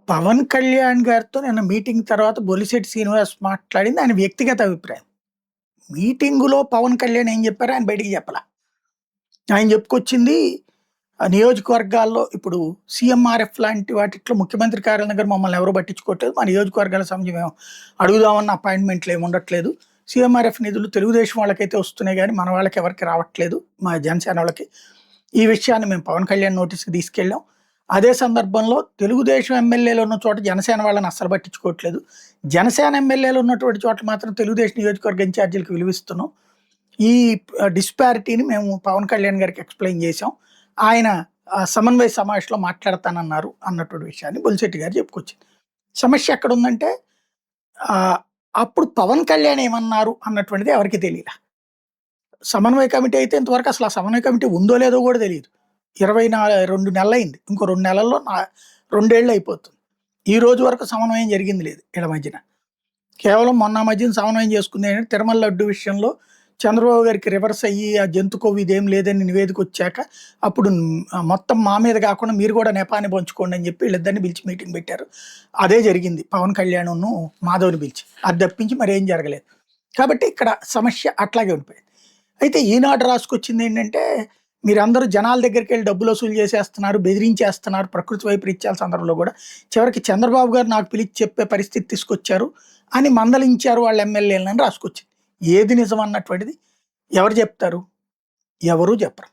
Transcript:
పవన్ కళ్యాణ్ గారితో నిన్న మీటింగ్ తర్వాత బొలిశెట్టి శ్రీనివాస్ మాట్లాడింది ఆయన వ్యక్తిగత అభిప్రాయం. మీటింగులో పవన్ కళ్యాణ్ ఏం చెప్పారో ఆయన బయటికి చెప్పలా. ఆయన చెప్పుకొచ్చింది నియోజకవర్గాల్లో ఇప్పుడు సీఎంఆర్ఎఫ్ లాంటి వాటిట్లో ముఖ్యమంత్రి కార్యాలయం దగ్గర మమ్మల్ని ఎవరు పట్టించుకోవట్లేదు. మా నియోజకవర్గాల సంబంధించి మేము అడుగుదామన్న అపాయింట్మెంట్లు ఏమి ఉండట్లేదు. సీఎంఆర్ఎఫ్ నిధులు తెలుగుదేశం వాళ్ళకైతే వస్తున్నాయి కానీ మన వాళ్ళకి ఎవరికి రావట్లేదు, మా జనసేన వాళ్ళకి. ఈ విషయాన్ని మేము పవన్ కళ్యాణ్ నోటీస్కి తీసుకెళ్ళాం. అదే సందర్భంలో తెలుగుదేశం ఎమ్మెల్యేలు ఉన్న చోట జనసేన వాళ్ళని అస్సలు పట్టించుకోవట్లేదు. జనసేన ఎమ్మెల్యేలు ఉన్నటువంటి చోట్ల మాత్రం తెలుగుదేశం నియోజకవర్గ ఇన్ఛార్జీలకు విలువిస్తున్నాం. ఈ డిస్పారిటీని మేము పవన్ కళ్యాణ్ గారికి ఎక్స్ప్లెయిన్ చేశాం. ఆయన సమన్వయ సమావేశంలో మాట్లాడతానన్నారు అన్నటువంటి విషయాన్ని బొలిశెట్టి గారు చెప్పుకొచ్చింది. సమస్య ఎక్కడ ఉందంటే అప్పుడు పవన్ కళ్యాణ్ ఏమన్నారు అన్నటువంటిది ఎవరికి తెలియదు. సమన్వయ కమిటీ అయితే ఇంతవరకు అసలు ఆ సమన్వయ కమిటీ ఉందో లేదో కూడా తెలియదు. 22 నెలలు అయింది. ఇంకో 2 నెలల్లో 2 ఏళ్ళు అయిపోతుంది. ఈ రోజు వరకు సమన్వయం జరిగింది లేదు వీళ్ళ మధ్యన. కేవలం మొన్న మధ్యన సమన్వయం చేసుకుంది ఏంటంటే తిరుమల లడ్డు విషయంలో చంద్రబాబు గారికి రివర్స్ అయ్యి ఆ జంతు కొవ్వు ఇదేం లేదని నివేదిక వచ్చాక అప్పుడు మొత్తం మా మీద కాకుండా మీరు కూడా నెపాన్ని పంచుకోండి అని చెప్పి వీళ్ళిద్దరిని పిలిచి మీటింగ్ పెట్టారు. అదే జరిగింది పవన్ కళ్యాణ్ను మాధవ్ని పిలిచి. అది తప్పించి మరి ఏం జరగలేదు. కాబట్టి ఇక్కడ సమస్య అట్లాగే ఉండిపోయింది. అయితే ఈనాడు రాసుకొచ్చింది ఏంటంటే మీరందరూ జనాల దగ్గరికి వెళ్ళి డబ్బులు వసూలు చేసేస్తున్నారు, బెదిరించేస్తున్నారు, ప్రకృతి వైపరీత్యాల సందర్భంలో కూడా చివరికి చంద్రబాబు గారు నాకు పిలిచి చెప్పే పరిస్థితి తీసుకొచ్చారు అని మందలించారు వాళ్ళ ఎమ్మెల్యేలని రాసుకొచ్చింది. ఏది నిజం అన్నటువంటిది ఎవరు చెప్తారు? ఎవరు చెప్పరు.